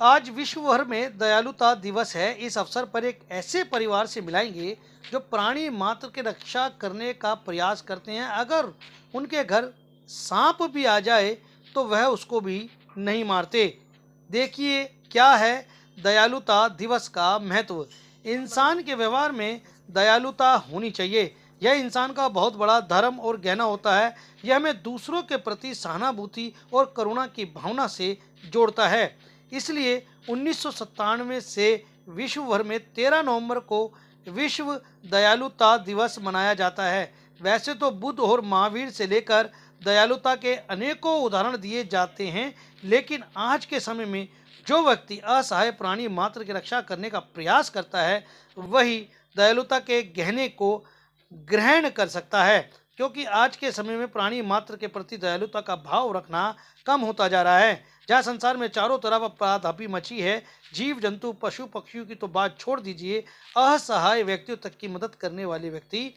आज विश्व भर में दयालुता दिवस है। इस अवसर पर एक ऐसे परिवार से मिलाएंगे जो प्राणी मात्र की रक्षा करने का प्रयास करते हैं। अगर उनके घर सांप भी आ जाए तो वह उसको भी नहीं मारते। देखिए क्या है दयालुता दिवस का महत्व। इंसान के व्यवहार में दयालुता होनी चाहिए। यह इंसान का बहुत बड़ा धर्म और गहना होता है। यह हमें दूसरों के प्रति सहानुभूति और करुणा की भावना से जोड़ता है। इसलिए 1997 से विश्व भर में 13 नवंबर को विश्व दयालुता दिवस मनाया जाता है। वैसे तो बुद्ध और महावीर से लेकर दयालुता के अनेकों उदाहरण दिए जाते हैं, लेकिन आज के समय में जो व्यक्ति असहाय प्राणी मात्र की रक्षा करने का प्रयास करता है वही दयालुता के गहने को ग्रहण कर सकता है। क्योंकि आज के समय में प्राणी मात्र के प्रति दयालुता का भाव रखना कम होता जा रहा है। जहाँ संसार में चारों तरफ अपराधापी मची है, जीव जंतु पशु पक्षियों की तो बात छोड़ दीजिए, असहाय व्यक्तियों तक की मदद करने वाले व्यक्ति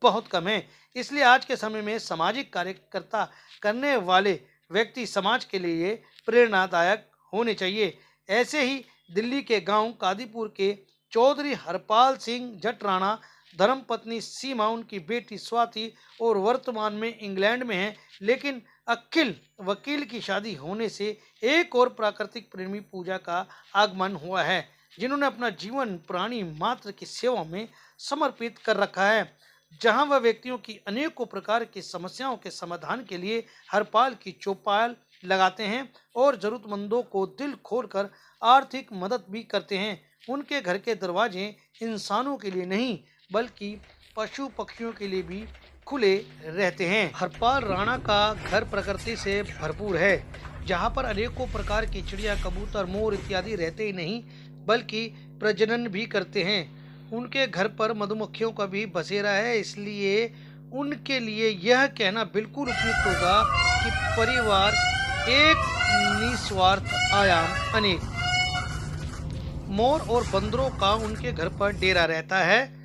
बहुत कम है। इसलिए आज के समय में सामाजिक कार्यकर्ता करने वाले व्यक्ति समाज के लिए प्रेरणादायक होने चाहिए। ऐसे ही दिल्ली के गांव कादीपुर के चौधरी हरपाल सिंह जट राणा, धर्मपत्नी सीमा, उनकी बेटी स्वाति और वर्तमान में इंग्लैंड में है, लेकिन अखिल वकील की शादी होने से एक और प्राकृतिक प्रेमी पूजा का आगमन हुआ है, जिन्होंने अपना जीवन प्राणी मात्र की सेवा में समर्पित कर रखा है। जहां वह व्यक्तियों की अनेकों प्रकार की समस्याओं के समाधान के लिए हरपाल की चौपाल लगाते हैं और जरूरतमंदों को दिल खोलकर आर्थिक मदद भी करते हैं। उनके घर के दरवाजे इंसानों के लिए नहीं बल्कि पशु पक्षियों के लिए भी खुले रहते हैं। हरपाल राणा का घर प्रकृति से भरपूर है, जहां पर अनेकों प्रकार की चिड़िया, कबूतर, मोर इत्यादि रहते ही नहीं बल्कि प्रजनन भी करते हैं। उनके घर पर मधुमक्खियों का भी बसेरा है, इसलिए उनके लिए यह कहना बिल्कुल उपयुक्त होगा कि परिवार एक, निस्वार्थ आयाम अनेक। मोर और बंदरों का उनके घर पर डेरा रहता है।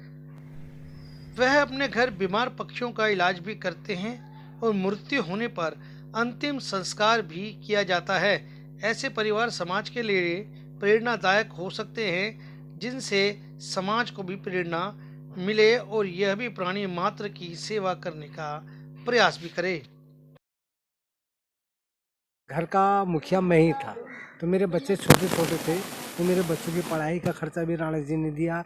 वह अपने घर बीमार पक्षियों का इलाज भी करते हैं और मृत्यु होने पर अंतिम संस्कार भी किया जाता है। ऐसे परिवार समाज के लिए प्रेरणादायक हो सकते हैं, जिनसे समाज को भी प्रेरणा मिले और यह भी प्राणी मात्र की सेवा करने का प्रयास भी करे। घर का मुखिया मैं ही था, तो मेरे बच्चे छोटे छोटे थे, तो मेरे बच्चों की पढ़ाई का खर्चा भी राणा जी ने दिया,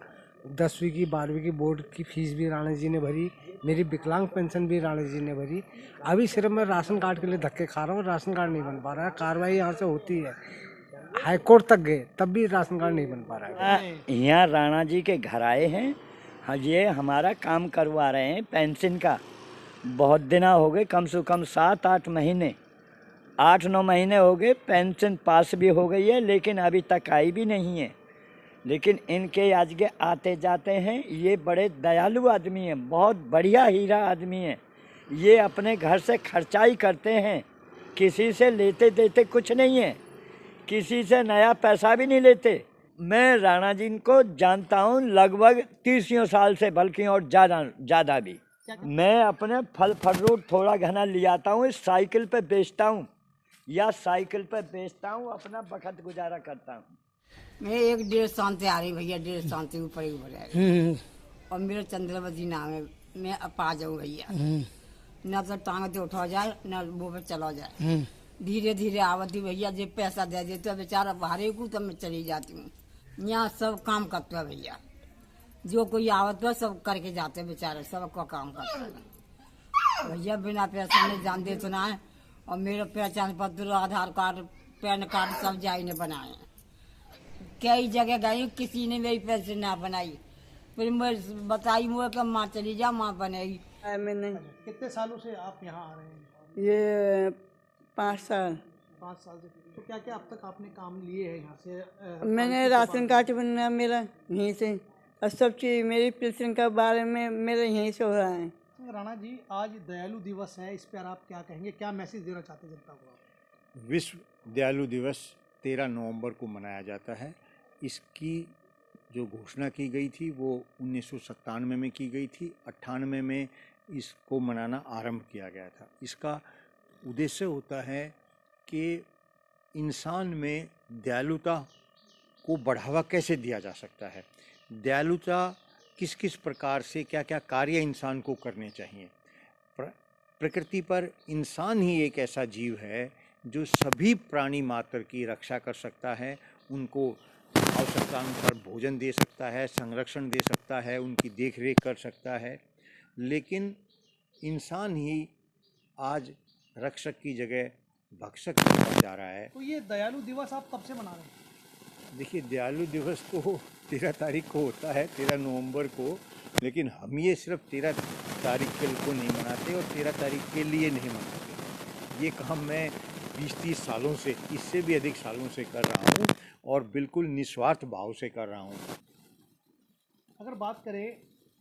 10वीं की 12वीं की बोर्ड की फीस भी राणा जी ने भरी, मेरी विकलांग पेंशन भी राणा जी ने भरी। अभी सिर्फ मैं राशन कार्ड के लिए धक्के खा रहा हूँ, राशन कार्ड नहीं बन पा रहा है। कार्रवाई यहाँ से होती है, हाई कोर्ट तक गए तब भी राशन कार्ड नहीं बन पा रहा है। यहाँ राणा जी के घर आए हैं, हाँ, ये हमारा काम करवा रहे हैं पेंशन का। बहुत दिन हो गए, कम से कम 7-8 महीने, 8-9 महीने हो गए, पेंशन पास भी हो गई है लेकिन अभी तक आई भी नहीं है। लेकिन इनके आज के आते जाते हैं, ये बड़े दयालु आदमी हैं, बहुत बढ़िया हीरा आदमी हैं। ये अपने घर से खर्चाई करते हैं, किसी से लेते देते कुछ नहीं है, किसी से नया पैसा भी नहीं लेते। मैं राणा जी को जानता हूँ लगभग 30 साल से, बल्कि और ज़्यादा भी। मैं अपने फल फ्रूट थोड़ा घना ले आता हूँ, साइकिल पे बेचता हूँ या साइकिल पे बेचता हूँ, अपना वक्त गुजारा करता हूँ। मैं 1-1.5 साल से आ रही भैया, 1.5 साल से ऊपर ही ऊपर। और मेरा चंद्रवती नाम है। मैं अब आ जाऊँ भैया, न तो टांग से उठा जाए न वो पे चला जाए। धीरे धीरे आवती भैया, जो पैसा दे देते बेचारा बाहर को, तब मैं चली जाती हूँ। यहाँ सब काम करता है भैया, जो कोई आवत है सब करके जाते बेचारे, सबका काम करता है भैया। बिना पैसा नहीं जान दे सुना है। और मेरा पहचान पत्र, आधार कार्ड, पैन कार्ड सब जाई ने बनाए। कई जगह गई, किसी ने मेरी पैसे ना बनाई। फिर मैं बताई मुझे कि माँ चली जा, माँ बनेगी। मैंने कितने सालों से आप यहाँ आ रहे हैं? ये 5 साल। 5 साल से। तो क्या क्या अब तक आपने काम लिए हैं यहाँ से? मैंने राशन कार्ड बनना मेरा यहीं से, और सब चीज़ मेरी पेंशन के बारे में मेरा यहीं से हो रहा है। राणा जी, आज दयालु दिवस है, इस पर आप क्या कहेंगे, क्या मैसेज देना चाहते हैं जनता को? विश्व दयालु दिवस 13 नवंबर को मनाया जाता है। इसकी जो घोषणा की गई थी वो 1997 में की गई थी। 98 में इसको मनाना आरंभ किया गया था। इसका उद्देश्य होता है कि इंसान में दयालुता को बढ़ावा कैसे दिया जा सकता है, दयालुता किस किस प्रकार से क्या क्या कार्य इंसान को करने चाहिए। प्रकृति पर इंसान ही एक ऐसा जीव है जो सभी प्राणी मात्र की रक्षा कर सकता है, उनको आवश्यकतानुसार भोजन दे सकता है, संरक्षण दे सकता है, उनकी देख रेख कर सकता है। लेकिन इंसान ही आज रक्षक की जगह भक्षक बनता जा रहा है। तो ये दयालु दिवस आप कब से मना रहे हैं? देखिए, दयालु दिवस तो 13 तारीख को होता है, 13 नवंबर को, लेकिन हम ये सिर्फ 13 तारीख को नहीं मनाते और 13 तारीख के लिए नहीं मनाते। ये काम मैं 20-30 सालों से, इससे भी अधिक सालों से कर रहा हूँ और बिल्कुल निस्वार्थ भाव से कर रहा हूँ। अगर बात करें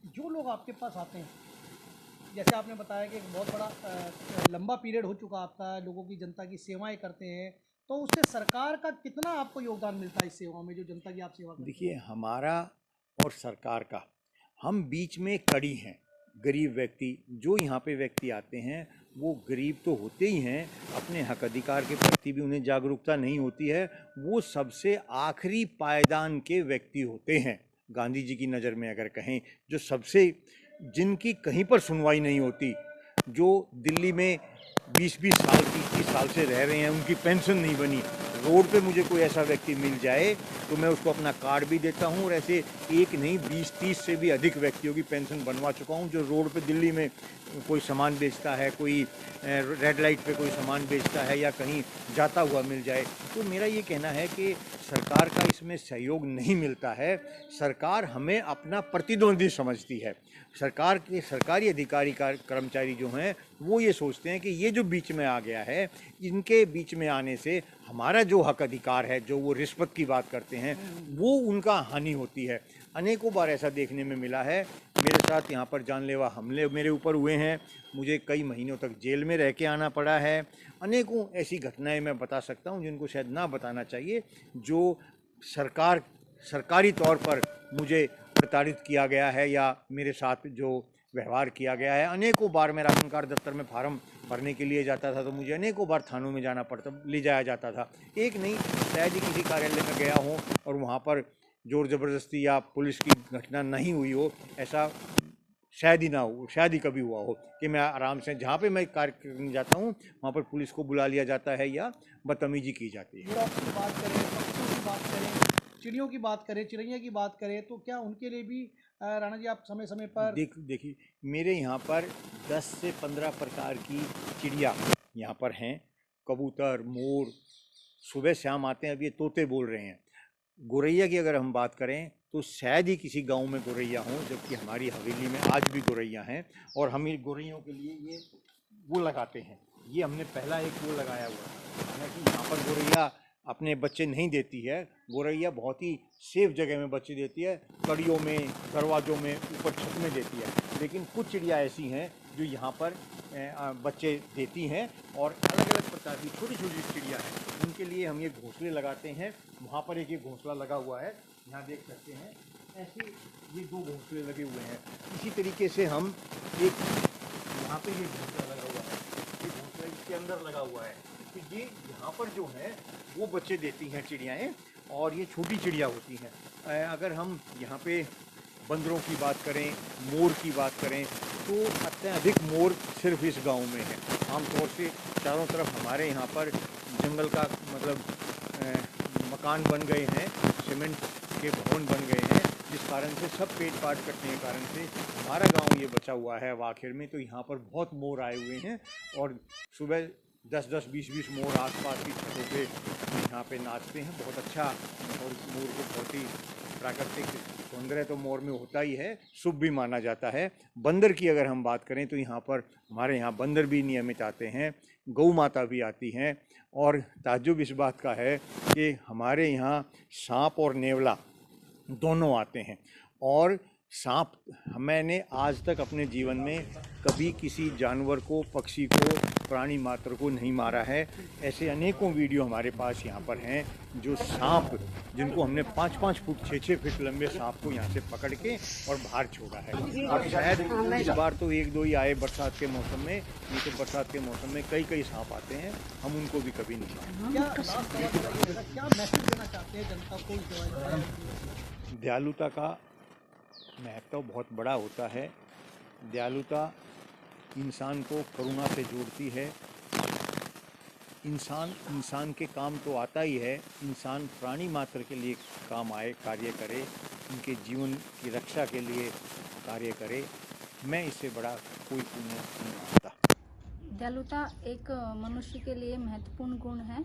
जो लोग आपके पास आते हैं, जैसे आपने बताया कि एक बहुत बड़ा लंबा पीरियड हो चुका आपका, लोगों की जनता की सेवाएं करते हैं, तो उससे सरकार का कितना आपको योगदान मिलता है इस सेवा में, जो जनता की आप सेवा करते हैं? देखिए, हमारा और सरकार का, हम बीच में कड़ी हैं। गरीब व्यक्ति, जो यहाँ पे व्यक्ति आते हैं वो गरीब तो होते ही हैं, अपने हक अधिकार के प्रति भी उन्हें जागरूकता नहीं होती है, वो सबसे आखिरी पायदान के व्यक्ति होते हैं। गांधी जी की नज़र में अगर कहें, जो सबसे, जिनकी कहीं पर सुनवाई नहीं होती, जो दिल्ली में 20-20 साल 30 साल से रह रहे हैं, उनकी पेंशन नहीं बनी। रोड पे मुझे कोई ऐसा व्यक्ति मिल जाए तो मैं उसको अपना कार्ड भी देता हूँ और ऐसे एक नहीं 20-30 से भी अधिक व्यक्तियों की पेंशन बनवा चुका हूँ। जो रोड पे दिल्ली में कोई सामान बेचता है, कोई रेड लाइट पे कोई सामान बेचता है या कहीं जाता हुआ मिल जाए, तो मेरा ये कहना है कि सरकार का इसमें सहयोग नहीं मिलता है। सरकार हमें अपना प्रतिद्वंदी समझती है। सरकार के सरकारी अधिकारी कर्मचारी जो हैं वो ये सोचते हैं कि ये जो बीच में आ गया है, इनके बीच में आने से हमारा जो हक अधिकार है, जो वो रिश्वत की बात करते हैं, वो उनका हानि होती है। अनेकों बार ऐसा देखने में मिला है। मेरे साथ यहाँ पर जानलेवा हमले मेरे ऊपर हुए हैं, मुझे कई महीनों तक जेल में रह के आना पड़ा है। अनेकों ऐसी घटनाएं मैं बता सकता हूँ जिनको शायद ना बताना चाहिए, जो सरकारी तौर पर मुझे प्रताड़ित किया गया है या मेरे साथ जो व्यवहार किया गया है। अनेकों बार मैं राशन कार्ड दफ्तर में फार्म भरने के लिए जाता था तो मुझे अनेकों बार थानों में जाना पड़ता, ले जाया जाता था। एक नहीं, शायद ही किसी कार्यालय में गया हूँ और वहाँ पर जोर ज़बरदस्ती या पुलिस की घटना नहीं हुई हो, ऐसा शायद ही ना हो, शायद ही कभी हुआ हो कि मैं आराम से जहाँ पे मैं कार्य करने जाता हूँ वहाँ पर पुलिस को बुला लिया जाता है या बदतमीजी की जाती है। यूरोप की बात करें, पक्षियों की बात करें, चिड़ियों की बात करें, चिड़ैया की बात करें, तो क्या उनके लिए भी राणा जी आप समय समय पर? देखिए, मेरे यहाँ पर 10 से 15 प्रकार की चिड़िया यहाँ पर हैं। कबूतर, मोर, सुबह शाम आते हैं। अब ये तोते बोल रहे हैं। गौरैया की अगर हम बात करें तो शायद ही किसी गांव में गौरैया हों, जबकि हमारी हवेली में आज भी गौरैया हैं और हम इन गौरैयों के लिए ये वो लगाते हैं। ये हमने पहला एक वो लगाया हुआ है। हालांकि यहाँ पर गौरैया अपने बच्चे नहीं देती है। गौरैया बहुत ही सेफ जगह में बच्चे देती है, कड़ियों में, दरवाज़ों में, ऊपर छत में देती है। लेकिन कुछ चिड़िया ऐसी हैं जो यहाँ पर बच्चे देती हैं और अलग अलग प्रकार की छोटी छोटी चिड़िया हैं, उनके लिए हम ये घोंसले लगाते हैं। वहाँ पर एक ये घोंसला लगा हुआ है, यहाँ देख सकते हैं, ऐसे ये 2 घोंसले लगे हुए हैं। इसी तरीके से हम एक यहाँ पे ये घोंसला लगा हुआ है, ये घोंसला इसके अंदर लगा हुआ है। तो ये यहाँ पर जो है वो बच्चे देती हैं चिड़ियाएँ और ये छोटी चिड़िया होती हैं। अगर हम यहाँ पे बंदरों की बात करें, मोर की बात करें, तो अत्यधिक मोर सिर्फ इस गांव में है। आमतौर से चारों तरफ हमारे यहाँ पर जंगल का मतलब मकान बन गए हैं, सीमेंट के भवन बन गए हैं, जिस कारण से सब पेड़ काट कटने के कारण से हमारा गांव ये बचा हुआ है। अब आखिर में तो यहाँ पर बहुत मोर आए हुए हैं और सुबह 10-10, 20-20 मोर आसपास की छतों पे यहाँ पे नाचते हैं। बहुत अच्छा, और मोर को बहुत ही प्राकृतिक सौंदर्य तो मोर में होता ही है, शुभ भी माना जाता है। बंदर की अगर हम बात करें तो यहाँ पर हमारे यहाँ बंदर भी नियमित आते हैं, गौ माता भी आती हैं और ताज्जुब इस बात का है कि हमारे यहाँ सांप और नेवला दोनों आते हैं। और सांप, मैंने आज तक अपने जीवन में कभी किसी जानवर को, पक्षी को प्राणी मात्र को नहीं मारा है। ऐसे अनेकों वीडियो हमारे पास यहाँ पर हैं जो सांप, जिनको हमने 5-5 फुट 6-6 फीट लंबे सांप को यहाँ से पकड़ के और बाहर छोड़ा है। और शायद इस बार तो 1-2 ही आए बरसात के मौसम में, नहीं तो बरसात के मौसम में कई सांप आते हैं, हम उनको भी कभी नहीं मारते। क्या मैसेज देना चाहते हैं जनता को? दयालुता का महत्व बहुत बड़ा होता है। दयालुता इंसान को करुणा से जोड़ती है। इंसान के काम तो आता ही है, इंसान प्राणी मात्र के लिए काम आए, कार्य करे, उनके जीवन की रक्षा के लिए कार्य करे। मैं इससे बड़ा कोई पुण्य नहीं मानता। दयालुता एक मनुष्य के लिए महत्वपूर्ण गुण है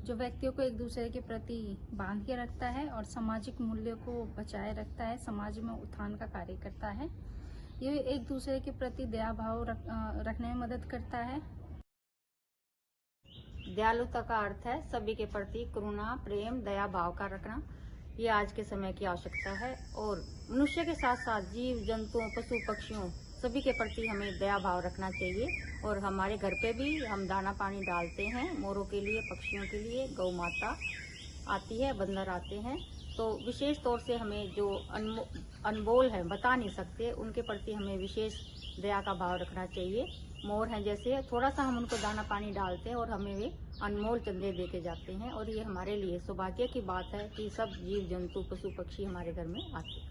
जो व्यक्तियों को एक दूसरे के प्रति बांध के रखता है और सामाजिक मूल्यों को बचाए रखता है, समाज में उत्थान का कार्य करता है। ये एक दूसरे के प्रति दया भाव रखने में मदद करता है। दयालुता का अर्थ है सभी के प्रति करुणा, प्रेम, दया भाव का रखना। ये आज के समय की आवश्यकता है और मनुष्य के साथ साथ जीव जंतुओं, पशु पक्षियों सभी के प्रति हमें दया भाव रखना चाहिए। और हमारे घर पे भी हम दाना पानी डालते हैं मोरों के लिए, पक्षियों के लिए, गौ माता आती है, बंदर आते हैं, तो विशेष तौर से हमें जो अनमोल है, बता नहीं सकते, उनके प्रति हमें विशेष दया का भाव रखना चाहिए। मोर हैं जैसे, थोड़ा सा हम उनको दाना पानी डालते हैं और हमें वे अनमोल चंदे दे के जाते हैं। और ये हमारे लिए सौभाग्य की बात है कि सब जीव जंतु, पशु पक्षी हमारे घर में आते हैं।